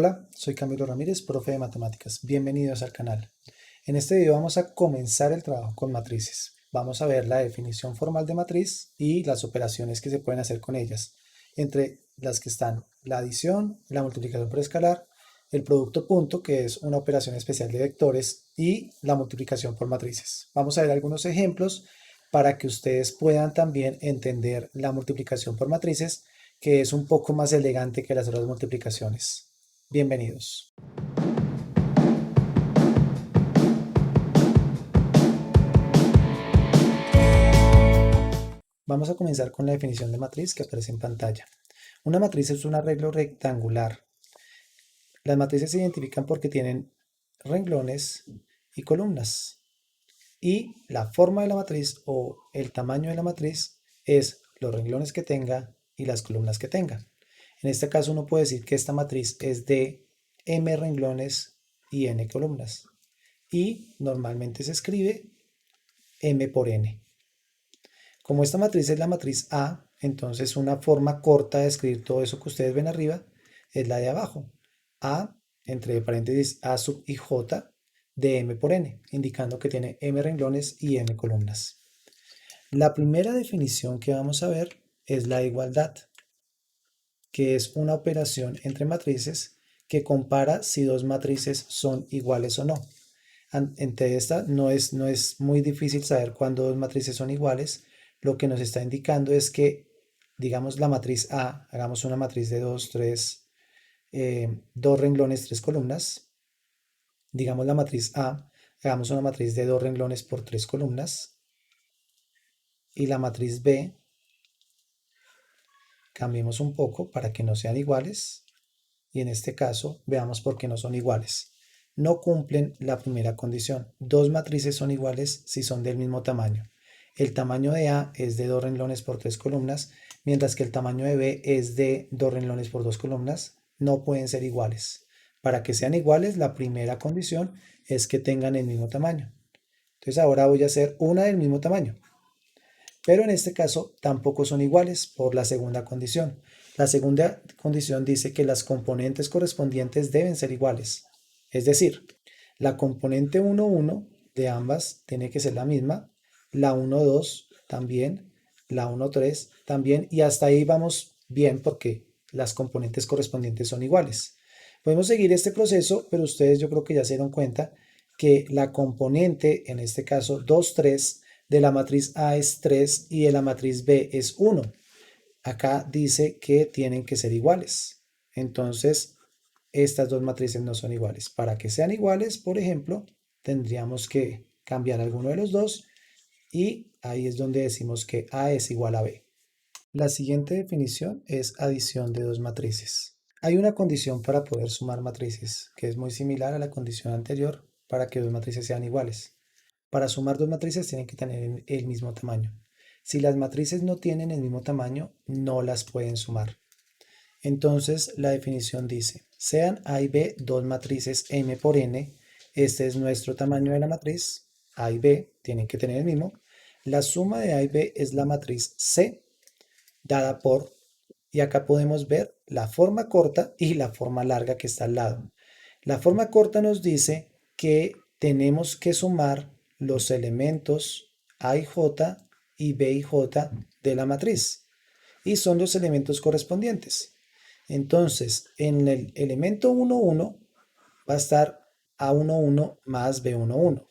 Hola, soy Camilo Ramírez, profe de matemáticas. Bienvenidos al canal. En este video vamos a comenzar el trabajo con matrices. Vamos a ver la definición formal de matriz y las operaciones que se pueden hacer con ellas, entre las que están la adición, la multiplicación por escalar, el producto punto, que es una operación especial de vectores, y la multiplicación por matrices. Vamos a ver algunos ejemplos para que ustedes puedan también entender la multiplicación por matrices, que es un poco más elegante que las otras multiplicaciones. Bienvenidos. Vamos a comenzar con la definición de matriz que aparece en pantalla. Una matriz es un arreglo rectangular. Las matrices se identifican porque tienen renglones y columnas. Y la forma de la matriz o el tamaño de la matriz es los renglones que tenga y las columnas que tenga. En este caso uno puede decir que esta matriz es de m renglones y n columnas. Y normalmente se escribe m por n. Como esta matriz es la matriz A, entonces una forma corta de escribir todo eso que ustedes ven arriba es la de abajo. A, entre paréntesis, A sub i j de m por n, indicando que tiene m renglones y m columnas. La primera definición que vamos a ver es la igualdad, que es una operación entre matrices que compara si dos matrices son iguales o no. Entre esta no es muy difícil saber cuándo dos matrices son iguales. Lo que nos está indicando es que, digamos, la matriz A, hagamos una matriz de 2, 3, 2 renglones, 3 columnas. Digamos la matriz A, hagamos una matriz de 2 renglones por 3 columnas. Y la matriz B, cambiemos un poco para que no sean iguales. Y en este caso, veamos por qué no son iguales. No cumplen la primera condición. Dos matrices son iguales si son del mismo tamaño. El tamaño de A es de 2 renglones por 3 columnas, mientras que el tamaño de B es de 2 renglones por 2 columnas. No pueden ser iguales. Para que sean iguales, la primera condición es que tengan el mismo tamaño. Entonces ahora voy a hacer una del mismo tamaño. Pero en este caso tampoco son iguales por la segunda condición. La segunda condición dice que las componentes correspondientes deben ser iguales. Es decir, la componente 1, 1 de ambas tiene que ser la misma, la 1, 2 también, la 1, 3 también, y hasta ahí vamos bien porque las componentes correspondientes son iguales. Podemos seguir este proceso, pero ustedes yo creo que ya se dieron cuenta que la componente, en este caso 2, 3, de la matriz A es 3 y de la matriz B es 1. Acá dice que tienen que ser iguales. Entonces, estas dos matrices no son iguales. Para que sean iguales, por ejemplo, tendríamos que cambiar alguno de los dos y ahí es donde decimos que A es igual a B. La siguiente definición es adición de dos matrices. Hay una condición para poder sumar matrices, que es muy similar a la condición anterior para que dos matrices sean iguales. Para sumar dos matrices tienen que tener el mismo tamaño. Si las matrices no tienen el mismo tamaño, no las pueden sumar. Entonces la definición dice, sean A y B dos matrices m por n, este es nuestro tamaño de la matriz, A y B tienen que tener el mismo, la suma de A y B es la matriz C, dada por, y acá podemos ver la forma corta y la forma larga que está al lado. La forma corta nos dice que tenemos que sumar los elementos A y J y B y J de la matriz, y son los elementos correspondientes. Entonces, en el elemento 1, 1 va a estar A1, 1 más B1, 1.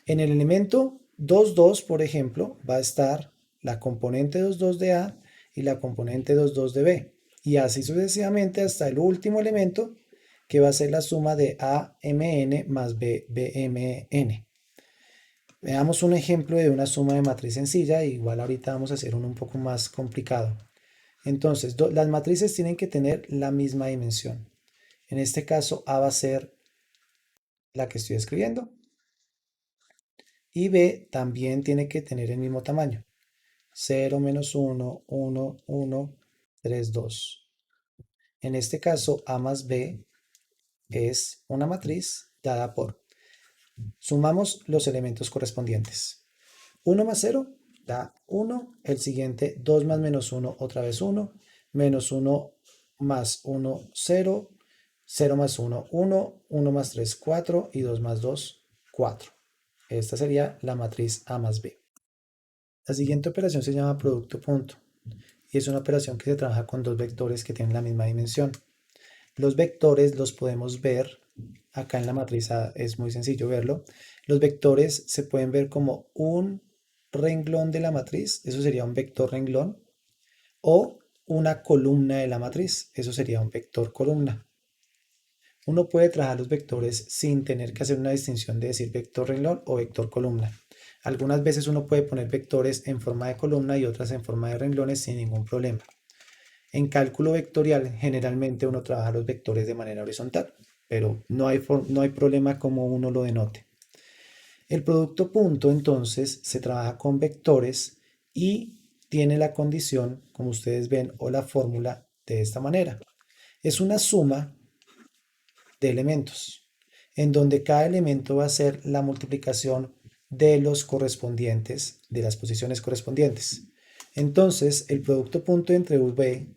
En el elemento 2, 2, por ejemplo, va a estar la componente 2, 2 de A y la componente 2, 2 de B. Y así sucesivamente hasta el último elemento, que va a ser la suma de AMN más BMN. Veamos un ejemplo de una suma de matriz sencilla, igual ahorita vamos a hacer uno un poco más complicado. Entonces, las matrices tienen que tener la misma dimensión. En este caso, A va a ser la que estoy escribiendo y B también tiene que tener el mismo tamaño. 0, menos 1, 1, 1, 3, 2. En este caso, A más B es una matriz dada por. Sumamos los elementos correspondientes. 1 más 0 da 1. El siguiente, 2 más menos 1, otra vez 1. Menos 1 más 1, 0. 0 más 1, 1, 1 más 3, 4 y 2 más 2, 4. Esta sería la matriz A más B. La siguiente operación se llama producto punto y es una operación que se trabaja con dos vectores que tienen la misma dimensión. Los vectores los podemos ver acá en la matriz A, es muy sencillo verlo. Los vectores se pueden ver como un renglón de la matriz, eso sería un vector renglón, o una columna de la matriz, eso sería un vector columna. Uno puede trabajar los vectores sin tener que hacer una distinción de decir vector renglón o vector columna. Algunas veces uno puede poner vectores en forma de columna y otras en forma de renglones sin ningún problema. En cálculo vectorial, generalmente uno trabaja los vectores de manera horizontal, pero no hay problema como uno lo denote. El producto punto, entonces, se trabaja con vectores y tiene la condición, como ustedes ven, o la fórmula de esta manera. Es una suma de elementos, en donde cada elemento va a ser la multiplicación de los correspondientes, de las posiciones correspondientes. Entonces, el producto punto entre V,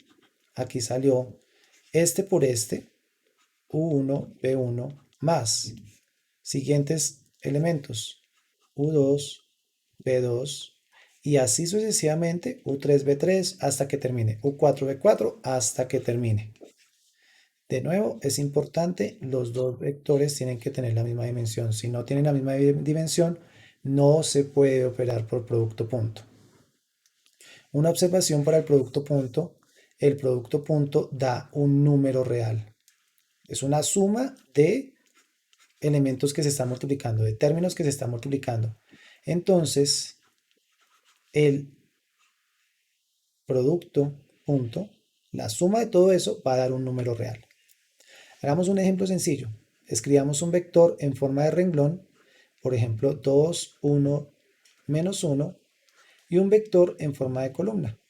aquí salió este por este, U1, B1, más siguientes elementos, U2, B2, y así sucesivamente, U3, B3, hasta que termine, U4, B4, hasta que termine. De nuevo, es importante, los dos vectores tienen que tener la misma dimensión. Si no tienen la misma dimensión, no se puede operar por producto punto. Una observación para el producto punto da un número real. Es una suma de elementos que se están multiplicando, de términos que se están multiplicando. Entonces, el producto punto, la suma de todo eso va a dar un número real. Hagamos un ejemplo sencillo. Escribamos un vector en forma de renglón, por ejemplo 2, 1, menos 1, y un vector en forma de columna,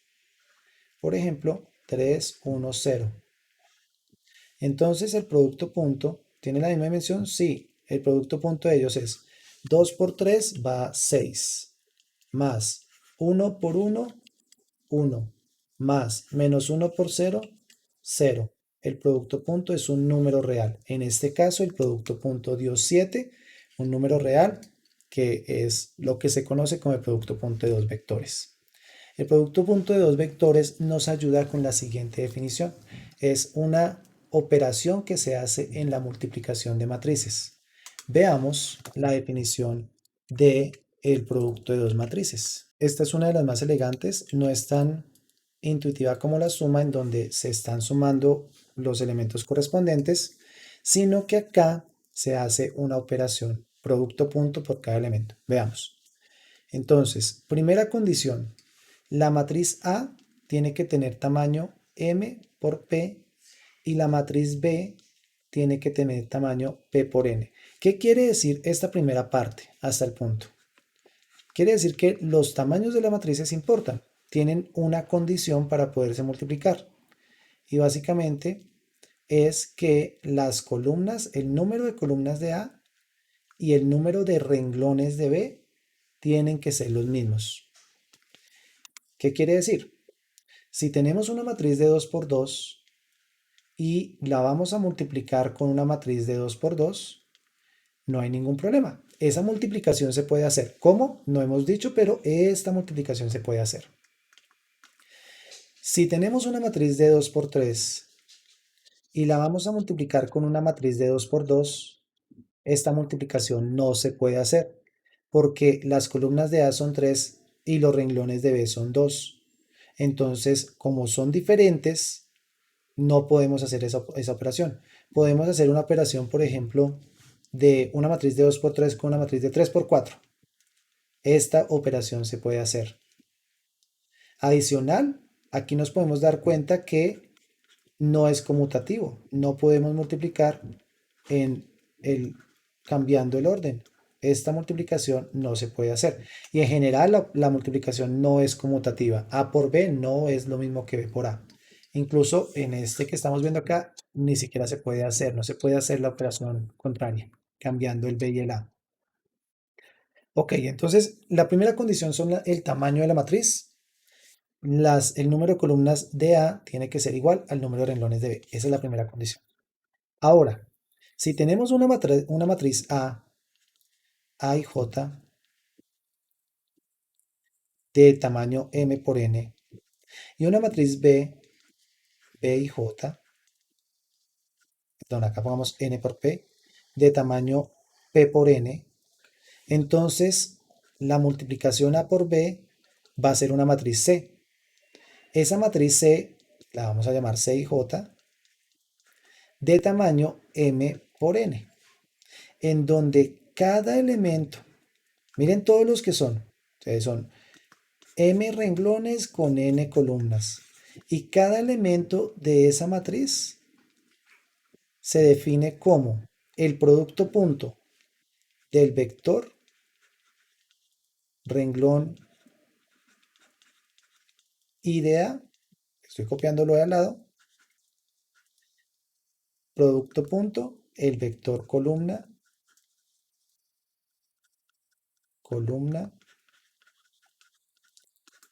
por ejemplo 3, 1, 0. Entonces el producto punto tiene la misma dimensión, sí, el producto punto de ellos es 2 por 3 va 6, más 1 por 1, 1, más menos 1 por 0, 0. El producto punto es un número real. En este caso, el producto punto dio 7, un número real que es lo que se conoce como el producto punto de dos vectores. El producto punto de dos vectores nos ayuda con la siguiente definición. Es una operación que se hace en la multiplicación de matrices. Veamos la definición de el producto de dos matrices. Esta es una de las más elegantes, no es tan intuitiva como la suma en donde se están sumando los elementos correspondientes, sino que acá se hace una operación producto punto por cada elemento. Veamos. Entonces, primera condición, la matriz A tiene que tener tamaño M por P y la matriz B tiene que tener tamaño P por N. ¿Qué quiere decir esta primera parte hasta el punto? Quiere decir que los tamaños de las matrices importan, tienen una condición para poderse multiplicar. Y básicamente es que las columnas, el número de columnas de A y el número de renglones de B tienen que ser los mismos. ¿Qué quiere decir? Si tenemos una matriz de 2 por 2 y la vamos a multiplicar con una matriz de 2 por 2, no hay ningún problema. Esa multiplicación se puede hacer. ¿Cómo? No hemos dicho, pero esta multiplicación se puede hacer. Si tenemos una matriz de 2 por 3 y la vamos a multiplicar con una matriz de 2 por 2, esta multiplicación no se puede hacer porque las columnas de A son 3 y los renglones de B son 2. Entonces, como son diferentes, no podemos hacer esa operación. Podemos hacer una operación, por ejemplo, de una matriz de 2 por 3 con una matriz de 3 por 4. Esta operación se puede hacer. Adicional, aquí nos podemos dar cuenta que no es conmutativo. No podemos multiplicar cambiando el orden. Esta multiplicación no se puede hacer. Y en general la multiplicación no es conmutativa. A por B no es lo mismo que B por A. Incluso en este que estamos viendo acá, ni siquiera se puede hacer. No se puede hacer la operación contraria, cambiando el B y el A. Ok, entonces la primera condición son el tamaño de la matriz. El número de columnas de A tiene que ser igual al número de renglones de B. Esa es la primera condición. Ahora, si tenemos una matriz A y J de tamaño M por N y una matriz B y J, perdón, acá pongamos N por P, de tamaño P por N, entonces la multiplicación A por B va a ser una matriz C. Esa matriz C la vamos a llamar C y J de tamaño M por N, en donde cada elemento, miren todos los que son, ustedes son M renglones con N columnas, y cada elemento de esa matriz se define como el producto punto del vector renglón I de A, estoy copiándolo de al lado, producto punto, el vector columna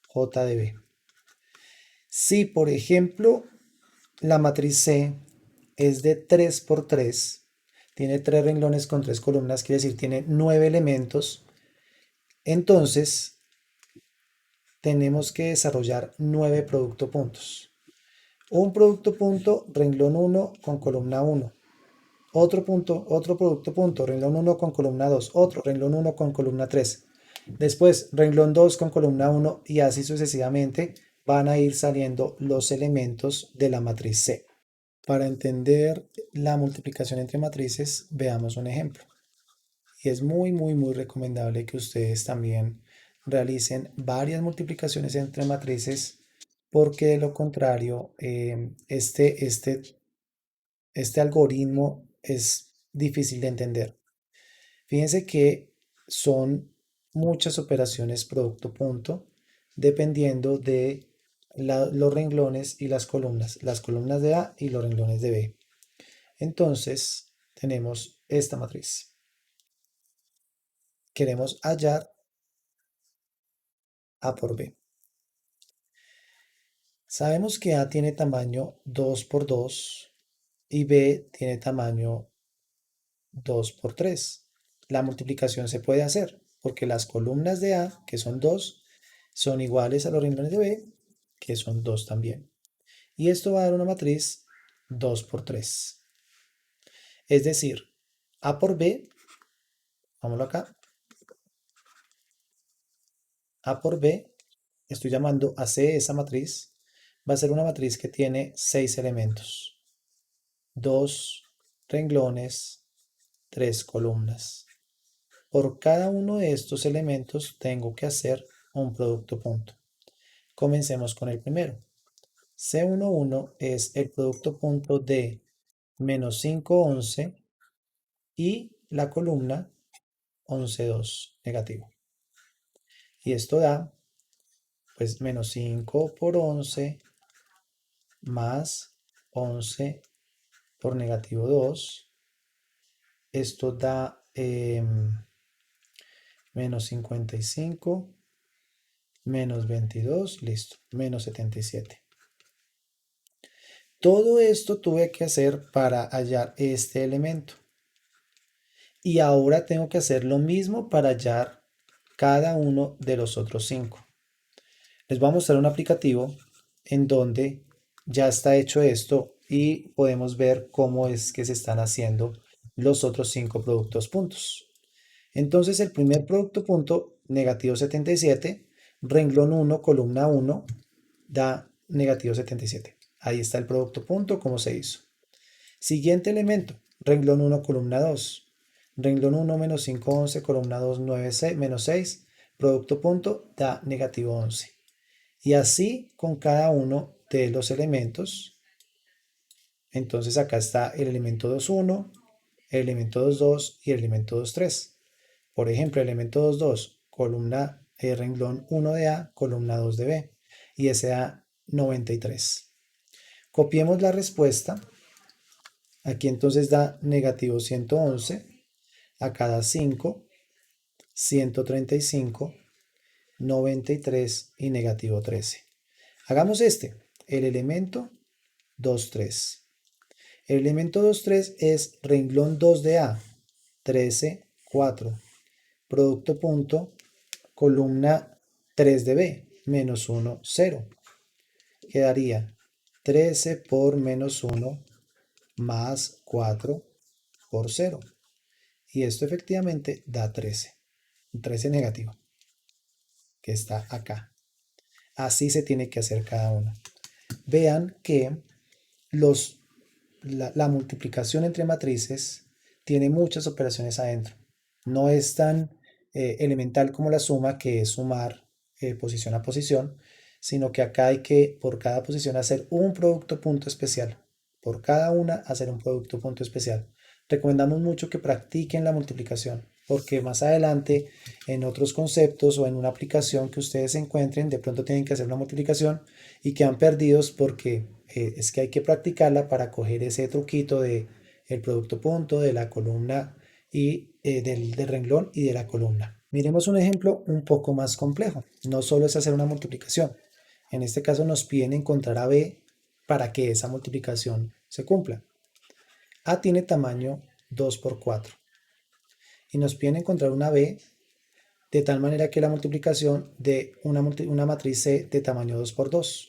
J de B. Si, por ejemplo, la matriz C es de 3 por 3, tiene 3 renglones con 3 columnas, quiere decir tiene 9 elementos, entonces tenemos que desarrollar 9 producto puntos. Un producto punto, renglón 1 con columna 1. Otro producto punto, renglón 1 con columna 2. Otro, renglón 1 con columna 3. Después, renglón 2 con columna 1 y así sucesivamente van a ir saliendo los elementos de la matriz C. Para entender la multiplicación entre matrices, veamos un ejemplo. Y es muy recomendable que ustedes también realicen varias multiplicaciones entre matrices, porque de lo contrario, este algoritmo es difícil de entender. Fíjense que son muchas operaciones producto punto dependiendo de los renglones y las columnas de A y los renglones de B. Entonces tenemos esta matriz. Queremos hallar A por B. Sabemos que A tiene tamaño 2 por 2 y B tiene tamaño 2 por 3. La multiplicación se puede hacer porque las columnas de A, que son 2, son iguales a los renglones de B, que son 2 también. Y esto va a dar una matriz 2 por 3. Es decir, A por B, vámonos acá, A por B, estoy llamando a C esa matriz, va a ser una matriz que tiene 6 elementos, 2 renglones, 3 columnas. Por cada uno de estos elementos tengo que hacer un producto punto. Comencemos con el primero. C11 es el producto punto de menos 5, 11 y la columna 11, 2 negativo. Y esto da pues menos 5 por 11 más 11 por negativo 2. Esto da menos 55 menos 22, listo, menos 77. Todo esto tuve que hacer para hallar este elemento. Y ahora tengo que hacer lo mismo para hallar cada uno de los otros 5. Les voy a mostrar un aplicativo en donde ya está hecho esto y podemos ver cómo es que se están haciendo los otros 5 productos puntos. Entonces el primer producto punto, negativo 77, renglón 1, columna 1, da negativo 77. Ahí está el producto punto, como se hizo. Siguiente elemento, renglón 1, columna 2. Renglón 1 menos 5, 11, columna 2, 9, 6, menos 6, producto punto, da negativo 11. Y así con cada uno de los elementos. Entonces acá está el elemento 2, 1, el elemento 2, 2 y el elemento 2, 3. Por ejemplo, el elemento 2, 2, columna renglón 1 de A, columna 2 de B. Y ese da 93. Copiemos la respuesta. Aquí entonces da negativo 111. Acá da 5, 135, 93 y negativo 13. Hagamos el elemento 2, 3. El elemento 2, 3 es renglón 2 de A, 13, 4. Producto punto, columna 3 de B, menos 1, 0. Quedaría 13 por menos 1 más 4 por 0. Y esto efectivamente da 13. 13 negativo, que está acá. Así se tiene que hacer cada uno. Vean que la multiplicación entre matrices tiene muchas operaciones adentro. No es tan elemental como la suma, que es sumar posición a posición, sino que acá hay que, por cada posición, hacer un producto punto especial. Por cada una, hacer un producto punto especial. Recomendamos mucho que practiquen la multiplicación, porque más adelante, en otros conceptos o en una aplicación que ustedes encuentren, de pronto tienen que hacer una multiplicación y quedan perdidos porque es que hay que practicarla para coger ese truquito de el producto punto, de la columna y del renglón y de la columna. Miremos un ejemplo un poco más complejo. No solo es hacer una multiplicación. En este caso nos piden encontrar a B para que esa multiplicación se cumpla. A tiene tamaño 2 por 4 y nos piden encontrar una B de tal manera que la multiplicación de una matriz C de tamaño 2 por 2.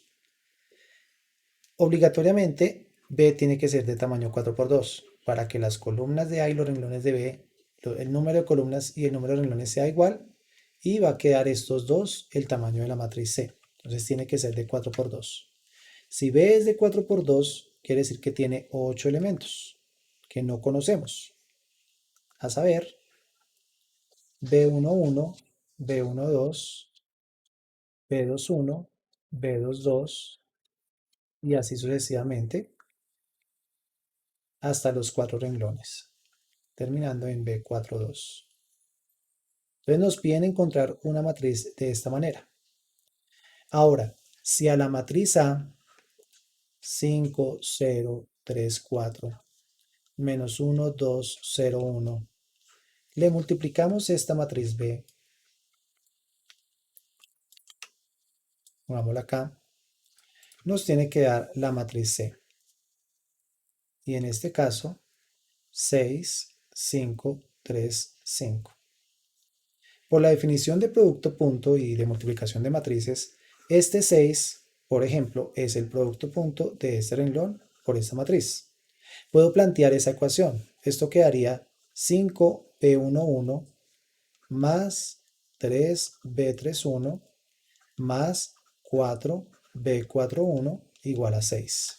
Obligatoriamente B tiene que ser de tamaño 4 por 2 para que las columnas de A y los renglones de B, el número de columnas y el número de renglones sea igual, y va a quedar estos dos el tamaño de la matriz C. Entonces tiene que ser de 4 por 2. Si B es de 4 por 2, quiere decir que tiene 8 elementos que no conocemos. A saber, B11, B12, B21, B22 y así sucesivamente hasta los 4 renglones, terminando en B42. Entonces nos piden encontrar una matriz de esta manera. Ahora, si a la matriz A 5, 0, 3, 4, menos 1, 2, 0, 1, le multiplicamos esta matriz B, pongámosla acá, nos tiene que dar la matriz C. Y en este caso, 6, 5, 3, 5. Por la definición de producto punto y de multiplicación de matrices, este 6, por ejemplo, es el producto punto de este renglón por esta matriz. Puedo plantear esa ecuación. Esto quedaría 5B11 más 3B31 más 4B41 igual a 6.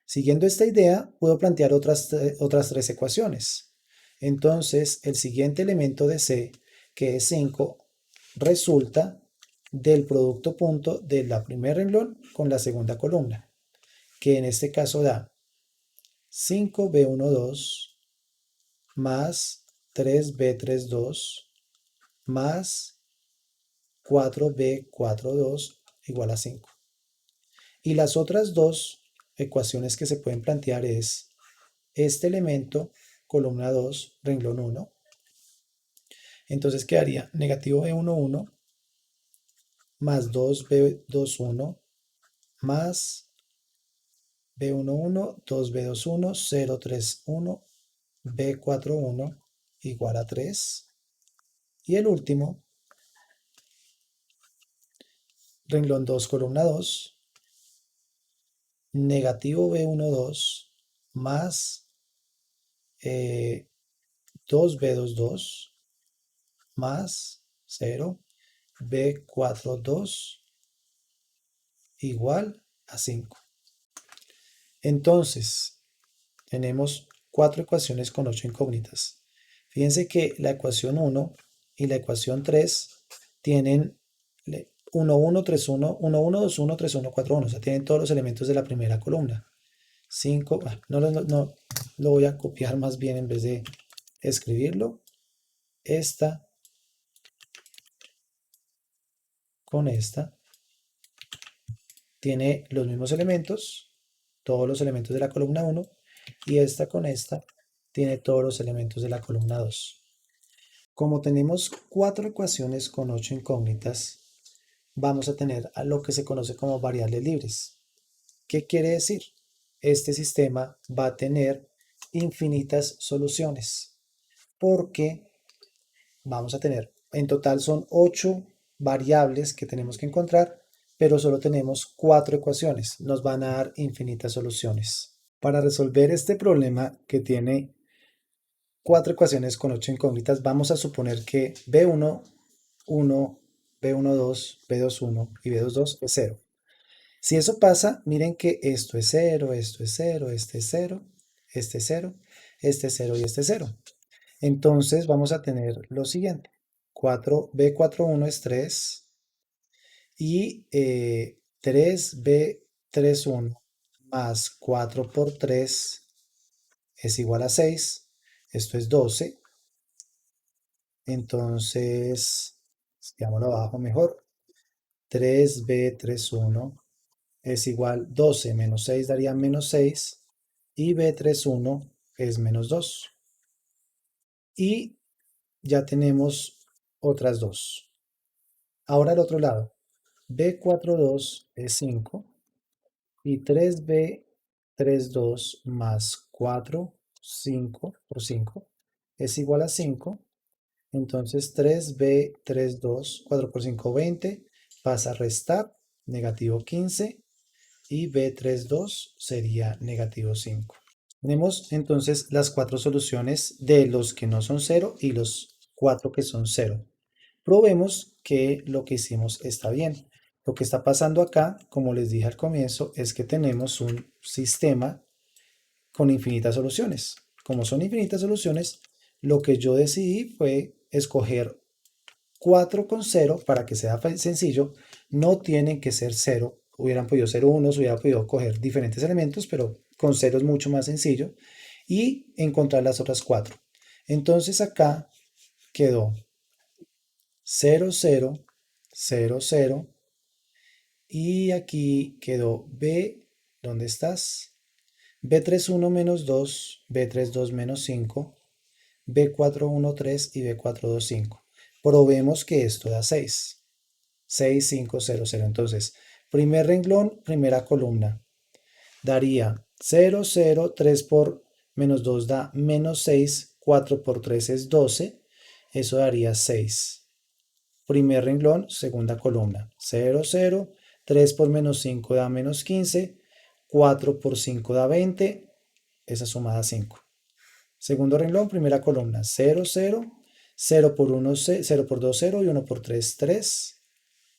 Siguiendo esta idea, puedo plantear otras 3 ecuaciones. Entonces, el siguiente elemento de C, que es 5, resulta del producto punto de la primer renglón con la segunda columna, que en este caso da 5B12 más 3B32 más 4B42 igual a 5. Y las otras dos ecuaciones que se pueden plantear es este elemento, columna 2, renglón 1. Entonces quedaría negativo B11 más 2B21 más B11, 2B21, 031, B41 igual a 3. Y el último, renglón 2, columna 2, negativo B12 más 2B22 más 0, B42 igual a 5. Entonces, tenemos 4 ecuaciones con 8 incógnitas. Fíjense que la ecuación 1 y la ecuación 3 tienen 1, 1, 3, 1, 1, 1, 2, 1, 3, 1, 4, 1. O sea, tienen todos los elementos de la primera columna. 5, no lo voy a copiar más bien en vez de escribirlo. Esta con esta tiene los mismos elementos, todos los elementos de la columna 1, y esta con esta tiene todos los elementos de la columna 2. Como tenemos 4 ecuaciones con 8 incógnitas, vamos a tener a lo que se conoce como variables libres. ¿Qué quiere decir? este sistema va a tener infinitas soluciones, porque vamos a tener, en total son 8 variables que tenemos que encontrar, pero solo tenemos 4 ecuaciones, nos van a dar infinitas soluciones. Para resolver este problema que tiene 4 ecuaciones con 8 incógnitas, vamos a suponer que B1, 1, B1, 2, B2, 1 y B2, 2 es 0. Si eso pasa, miren que esto es 0, esto es 0, este es 0, este es 0, este es 0 y este es 0. Entonces vamos a tener lo siguiente. B41 es 3 y 3B31 más 4 por 3 es igual a 6. Esto es 12. Entonces, escribámoslo abajo mejor. 3B31 es igual 12 menos 6 daría menos 6 y B31 es menos 2. Y ya tenemos otras dos. Ahora al otro lado, B42 es 5 y 3B32 más 4, 5 por 5 es igual a 5. Entonces 3B32, 4 por 5, 20, pasa a restar, negativo 15, y B32 sería negativo 5. Tenemos entonces las 4 soluciones de los que no son 0 y los 4 que son 0. Probemos que lo que hicimos está bien. Lo que está pasando acá, como les dije al comienzo, es que tenemos un sistema con infinitas soluciones. Como son infinitas soluciones, lo que yo decidí fue escoger 4 con 0 para que sea sencillo. No tienen que ser 0. Hubieran podido ser 1, hubieran podido coger diferentes elementos, pero con 0 es mucho más sencillo. Y encontrar las otras 4. Entonces acá quedó 0, 0, 0, 0. Y aquí quedó B, ¿dónde estás? B31 menos 2, B32 menos 5, B41 3 y B42 5. Probemos que esto da 6. 6, 5, 0, 0. Entonces, primer renglón, primera columna. Daría 0, 0, 3 por menos 2 da menos 6, 4 por 3 es 12. Eso daría 6. Primer renglón, segunda columna. 0, 0, 3 por menos 5 da menos 15, 4 por 5 da 20, esa suma da 5. Segundo renglón, primera columna. 0, 0, 0 por 1, 0 por 2, 0 y 1 por 3, 3.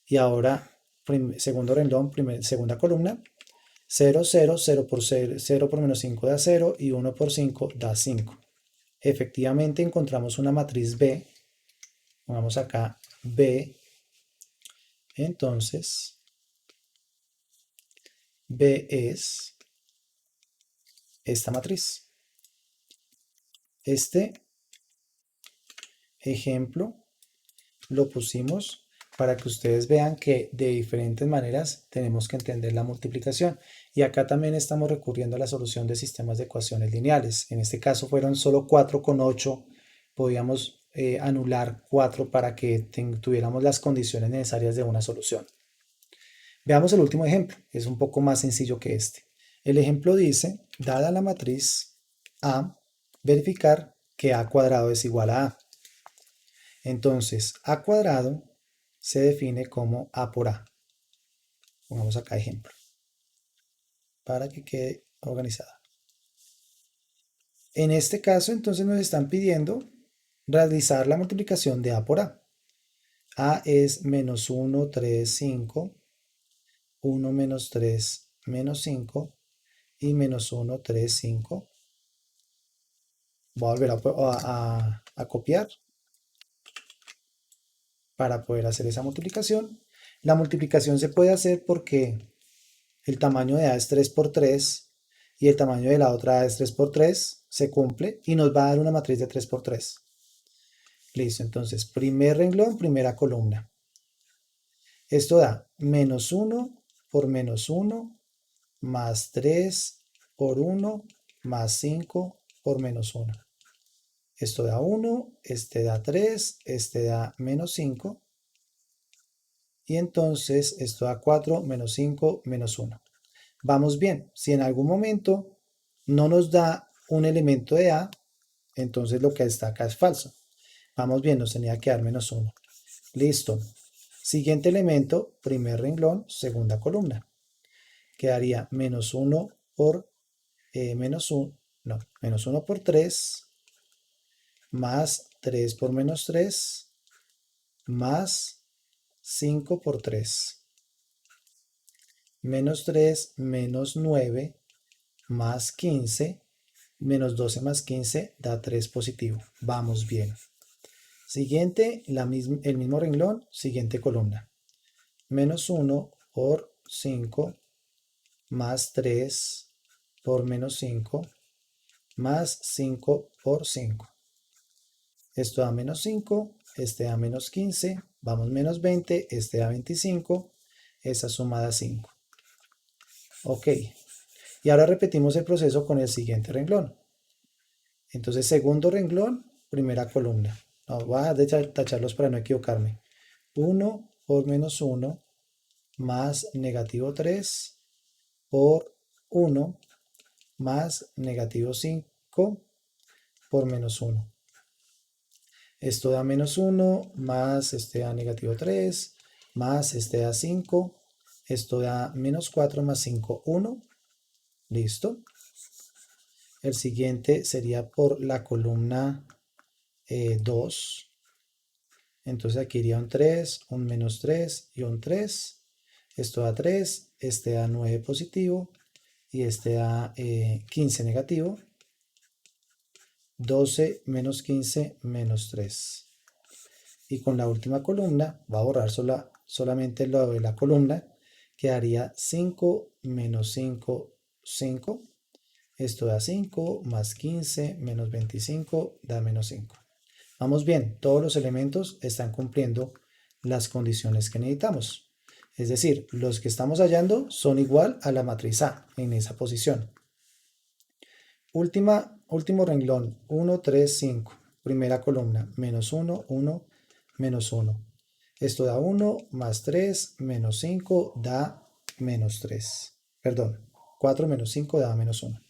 Y ahora, segundo renglón, segunda columna. 0, 0, 0 por 0, 0 por menos 5 da 0 y 1 por 5 da 5. Efectivamente encontramos una matriz B. Vamos acá B. Entonces, B es esta matriz. Este ejemplo lo pusimos para que ustedes vean que de diferentes maneras tenemos que entender la multiplicación. Y acá también estamos recurriendo a la solución de sistemas de ecuaciones lineales. En este caso fueron solo 4 con 8. Podíamos anular 4 para que tuviéramos las condiciones necesarias de una solución. Veamos el último ejemplo. Es un poco más sencillo que este. El ejemplo dice, dada la matriz A, verificar que A cuadrado es igual a A. Entonces, A cuadrado se define como A por A. Pongamos acá ejemplo, para que quede organizada. En este caso, entonces nos están pidiendo realizar la multiplicación de A por A. A es menos 1, 3, 5, 1 menos 3, menos 5, y menos 1, 3, 5. Voy a volver a copiar para poder hacer esa multiplicación. La multiplicación se puede hacer porque el tamaño de A es 3 por 3 y el tamaño de la otra A es 3 por 3, se cumple y nos va a dar una matriz de 3 por 3. Listo, entonces primer renglón, primera columna. Esto da menos 1 por menos 1 más 3 por 1 más 5 por menos 1. Esto da 1, este da 3, este da menos 5. Y entonces esto da 4 menos 5 menos 1. Vamos bien, si en algún momento no nos da un elemento de A, entonces lo que está acá es falso. Vamos bien, nos tenía que dar -1. Listo. Siguiente elemento, primer renglón, segunda columna. Quedaría -1 por -1, no, -1 por 3, más 3 por -3, más 5 por 3. -3 menos 9 más 15, menos 12 más 15 da 3 positivo. Vamos bien. Siguiente, el mismo renglón, siguiente columna. -1 por 5 más 3 por -5 más 5 por 5. Esto da -5, este da -15, vamos -20, este da 25, esa suma da 5. Ok, y ahora repetimos el proceso con el siguiente renglón. Entonces, segundo renglón, primera columna. No, voy a dejar de tacharlos para no equivocarme. 1 por -1 más -3 por 1 más -5 por -1. Esto da -1 más este da -3 más este da 5. Esto da -4 más 5, 1. Listo. El siguiente sería por la columna 2. Entonces aquí iría un 3, un -3 y un 3. Esto da 3, este da 9 positivo y este da 15 negativo. 12 menos 15 menos 3. Y con la última columna, va a borrar solamente lo de la columna, quedaría 5 menos 5, 5. Esto da 5 más 15 menos 25 da -5. Vamos bien, todos los elementos están cumpliendo las condiciones que necesitamos. Es decir, los que estamos hallando son igual a la matriz A en esa posición. Último renglón, 1, 3, 5. Primera columna, -1, 1, -1. Esto da 1 más 3 menos 5 da -3. Perdón, 4 menos 5 da -1.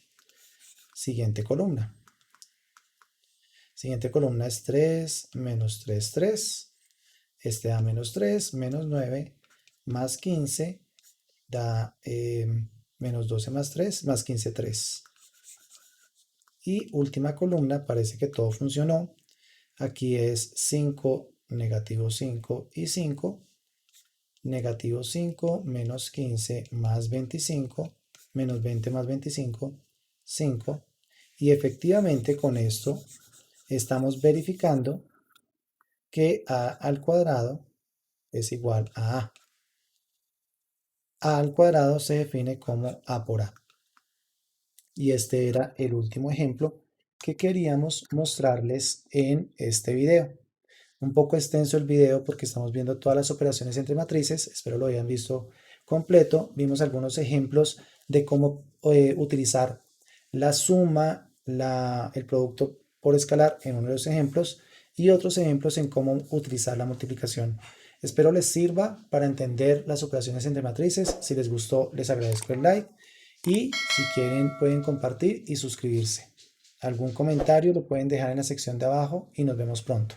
Siguiente columna. Siguiente columna es 3 menos 3, 3. Este da -3 menos 9 más 15 da menos 12 más 3 más 15, 3. Y última columna, parece que todo funcionó. Aquí es 5, -5 y 5. -5 menos 15 más 25, menos 20 más 25, 5. Y efectivamente con esto estamos verificando que a al cuadrado es igual a A. A al cuadrado se define como A por A. Y este era el último ejemplo que queríamos mostrarles en este video. Un poco extenso el video porque estamos viendo todas las operaciones entre matrices, espero lo hayan visto completo. Vimos algunos ejemplos de cómo utilizar la suma, el producto por escalar en uno de los ejemplos y otros ejemplos en cómo utilizar la multiplicación. Espero les sirva para entender las operaciones entre matrices. Si les gustó, les agradezco el like y si quieren pueden compartir y suscribirse. Algún comentario lo pueden dejar en la sección de abajo y nos vemos pronto.